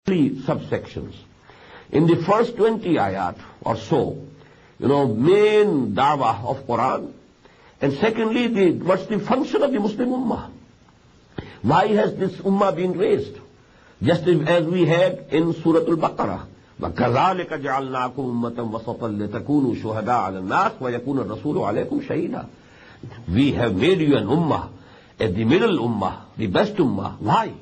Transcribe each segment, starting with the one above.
Subsections. In the first 20 ayat or so, main dawah of Quran. And secondly, what's the function of the Muslim Ummah? Why has this Ummah been raised? Just as we had in Surah Al-Baqarah. وَكَذَلِكَ جَعَلْنَاكُمْ أُمَّةً وَسَطًا لِتَكُونُوا شُهَدَاءَ عَلَى النَّاسِ وَيَكُونَ الرَّسُولُ عَلَيْكُمْ شَهِيدًا. We have made you an Ummah, at the middle Ummah, the best Ummah. Why?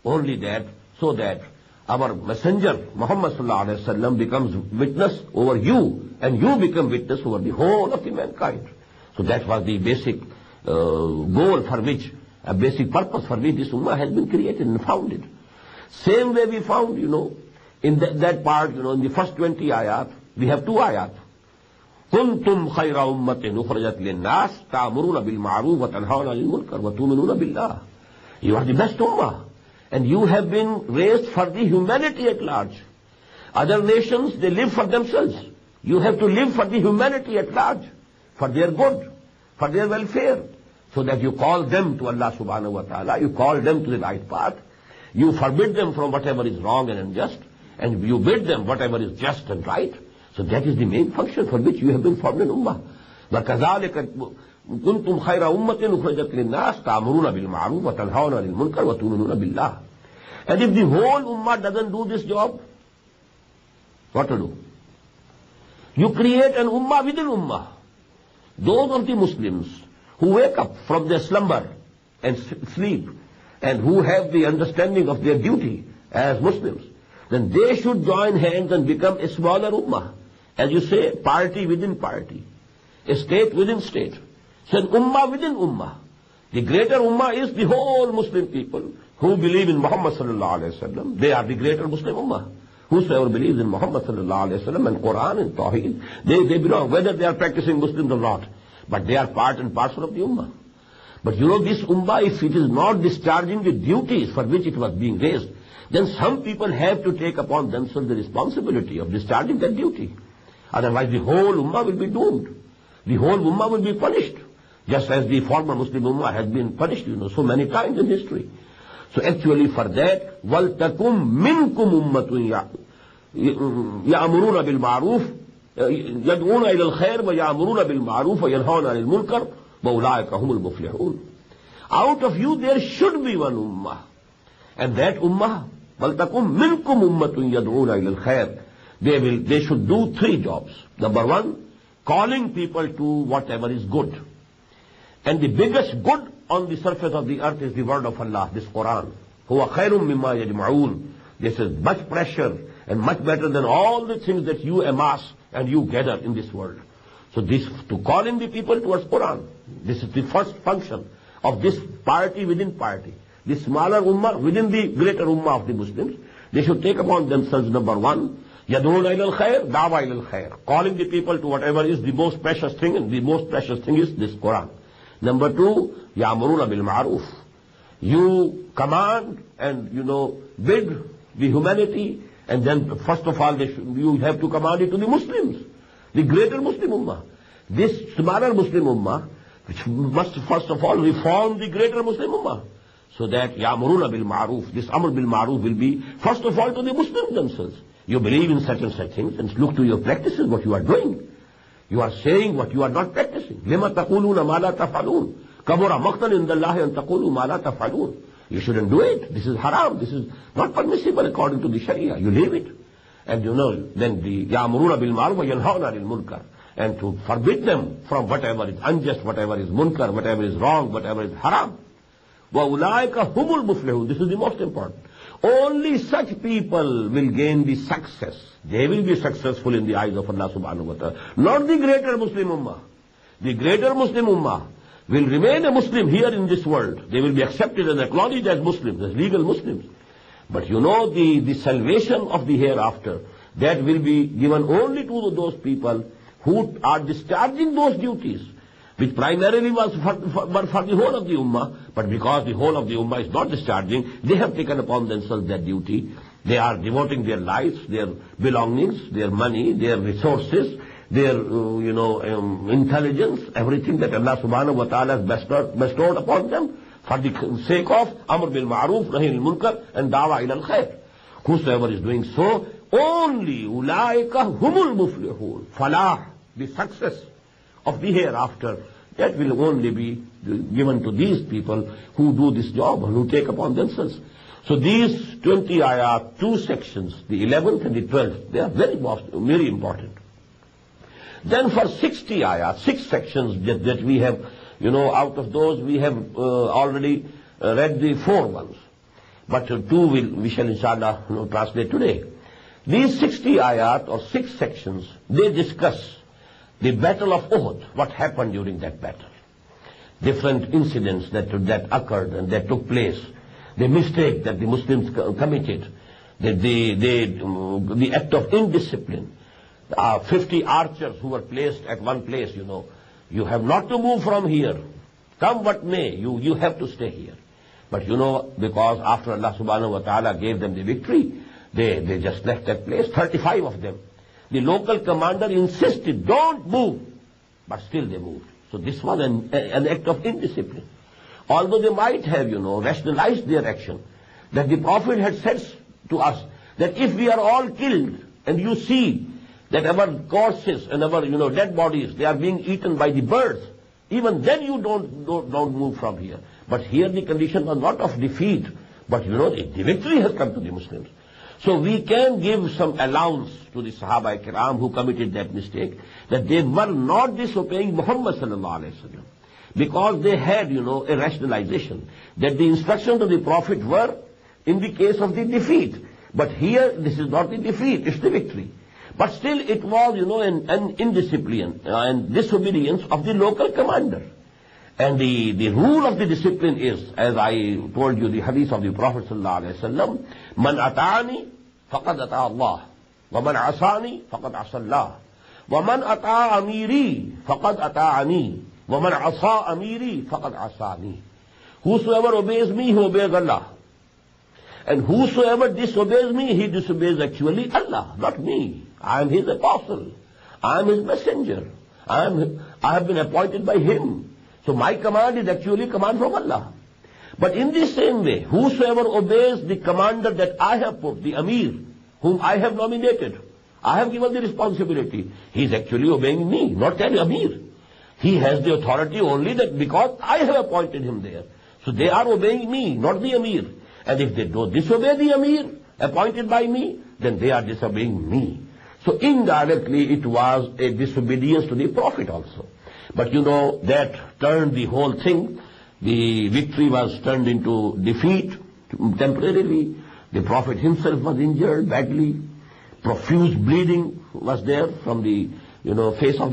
Only that, so that our messenger, Muhammad sallallahu alayhi wa sallam, becomes witness over you, and you become witness over the whole of the mankind. So that was the basic goal for which, a basic purpose for which this Ummah has been created and founded. Same way we found, in that part, in the first 20 ayat, we have two ayat. كُنْتُمْ خَيْرَ أُمَّةٍ أُخْرَجَتْ لِلنَّاسِ تَأْمُرُونَ بِالْمَعْرُوفِ وَتَنْهَوْنَ عَنِ الْمُنكَرِ وَتُؤْمِنُونَ بِاللَّهِ. You are the best Ummah. And you have been raised for the humanity at large. Other nations, they live for themselves. You have to live for the humanity at large, for their good, for their welfare, so that you call them to Allah subhanahu wa ta'ala, you call them to the right path, you forbid them from whatever is wrong and unjust, and you bid them whatever is just and right. So that is the main function for which you have been formed an Ummah. وَكَذَلِكَ كُنْتُمْ خَيْرَ أُمَّةٍ أُخْرَجَتْ لِلنَّاسِ تَأْمُرُونَ بِالْمَعْرُوفِ وَتَنْهَوْنَ عَنِ الْمُنكَرِ وَتُؤْمِنُونَ بِاللَّهِ. And if the whole Ummah doesn't do this job, what to do? You create an Ummah within Ummah. Those of the Muslims who wake up from their slumber and sleep, and who have the understanding of their duty as Muslims, then they should join hands and become a smaller Ummah. As you say, party within party, a state within state. So an Ummah within Ummah. The greater Ummah is the whole Muslim people who believe in Muhammad sallallahu alayhi wa sallam. They are the greater Muslim Ummah. Whosoever believes in Muhammad sallallahu alayhi wa sallam and Quran and Tawheed, they belong, whether they are practicing Muslims or not. But they are part and parcel of the Ummah. But this Ummah, if it is not discharging the duties for which it was being raised, then some people have to take upon themselves the responsibility of discharging that duty. Otherwise the whole Ummah will be doomed. The whole Ummah will be punished. Just as the former Muslim Ummah has been punished, so many times in history. So actually for that, وَلْتَكُمْ مِنْكُمْ أُمَّةٌ يَأْمُرُونَ بِالْمَعْرُوفِ يَدْعُونَ إِلَى الْخَيْرِ وَيَأْمُرُونَ بِالْمَعْرُوفِ وَيَنْهَوْنَ عَنِ الْمُنكَرِ وَأُولَٰئِكَ هُمُ الْمُفْلِحُونَ. Out of you there should be one Ummah. And that Ummah, وَلْتَكُمْ مِنْكُمْ أُمَّةٌ يَدْعُونَ إِلَى الْخَيْرِ. They should do three jobs. Number one, calling people to whatever is good. And the biggest good on the surface of the earth is the word of Allah, this Quran. هُوَ خَيْرٌ مِمَّا يَجْمَعُونَ. This is much pressure and much better than all the things that you amass and you gather in this world. So this, to calling the people towards Quran, this is the first function of this party within party. The smaller Ummah within the greater Ummah of the Muslims, they should take upon themselves, number one, يَدْعُونَ إِلَى الْخَيْرِ دَعْوَى إِلَى الْخَيْرِ. Calling the people to whatever is the most precious thing, and the most precious thing is this Quran. Number two, يَأْمُرُونَ بِالْمَعْرُوفِ. You command and, bid the humanity, and then first of all you have to command it to the Muslims, the greater Muslim Ummah. This smaller Muslim Ummah, which must first of all reform the greater Muslim Ummah, so that يَأْمُرُونَ بِالْمَعْرُوفِ, this Amr bil Ma'ruf will be first of all to the Muslims themselves. You believe in such and such things, and look to your practices, what you are doing. You are saying what you are not practicing. لِمَ تَقُولُونَ مَا لَا تَفْعَلُونَ كَبُرَ مَقْتًا عِنْدَ اللَّهِ أَن تَقُولُوا مَا لَا تَفْعَلُونَ. You shouldn't do it. This is haram. This is not permissible according to the Sharia. You leave it. And then the يَأْمُرُونَ بِالْمَعْرُوفِ وَيَنْهَوْنَ عَنِ الْمُنكَرِ. And to forbid them from whatever is unjust, whatever is munkar, whatever is wrong, whatever is haram. وَأُولَٰئِكَ هُمُ الْمُفْلِحُونَ. This is the most important. Only such people will gain the success. They will be successful in the eyes of Allah subhanahu wa ta'ala. Not the greater Muslim Ummah. The greater Muslim Ummah will remain a Muslim here in this world. They will be accepted and acknowledged as Muslims, as legal Muslims. But the salvation of the hereafter, that will be given only to those people who are discharging those duties, which primarily was for the whole of the Ummah, but because the whole of the Ummah is not discharging, they have taken upon themselves that duty. They are devoting their lives, their belongings, their money, their resources, their, intelligence, everything that Allah subhanahu wa ta'ala has bestowed upon them, for the sake of Amr bil Ma'ruf, Nahi al Munkar, and Da'wa ila al Khair. Whosoever is doing so, only ulaika humul muflihun. Falah, the success of the hereafter, that will only be given to these people who do this job and who take upon themselves. So these 20 ayat, 2 sections, the 11th and the 12th, they are very important. Then for 60 ayat, 6 sections that we have, out of those we have already read the 4 ones. But 2 we shall inshallah translate today. These 60 ayat or 6 sections, they discuss the battle of Uhud, what happened during that battle. Different incidents that occurred and that took place. The mistake that the Muslims committed, the act of indiscipline. 50 archers who were placed at one place, You have not to move from here. Come what may, you have to stay here. But because after Allah subhanahu wa ta'ala gave them the victory, they just left that place, 35 of them. The local commander insisted, don't move. But still they moved. So this was an act of indiscipline. Although they might have, rationalized their action, that the Prophet had said to us that if we are all killed and you see that our corpses and our, dead bodies, they are being eaten by the birds, even then you don't move from here. But here the condition was not of defeat, but the victory has come to the Muslims. So we can give some allowance to the Sahaba Kiram who committed that mistake, that they were not disobeying Muhammad sallallahu alaihi wasallam, because they had, a rationalization that the instructions of the Prophet were in the case of the defeat. But here, this is not the defeat, it's the victory. But still it was, an indiscipline and disobedience of the local commander. And the rule of the discipline is, as I told you, the hadith of the Prophet ﷺ, Man ata'ani, faqad ata Allah. Wa man asani, faqad asa Allah. Wa man ata amiri, faqad ata'ani. Wa man asa amiri, faqad asani. Whosoever obeys me, he obeys Allah. And whosoever disobeys me, he disobeys actually Allah, not me. I am his apostle. I am his messenger. I have been appointed by him. So my command is actually command from Allah. But in the same way, whosoever obeys the commander that I have put, the Amir, whom I have nominated, I have given the responsibility, he is actually obeying me, not that Amir. He has the authority only that because I have appointed him there. So they are obeying me, not the Amir. And if they don't disobey the Amir, appointed by me, then they are disobeying me. So indirectly it was a disobedience to the Prophet also. But that turned the whole thing. The victory was turned into defeat temporarily. The Prophet himself was injured badly. Profuse bleeding was there from the, face of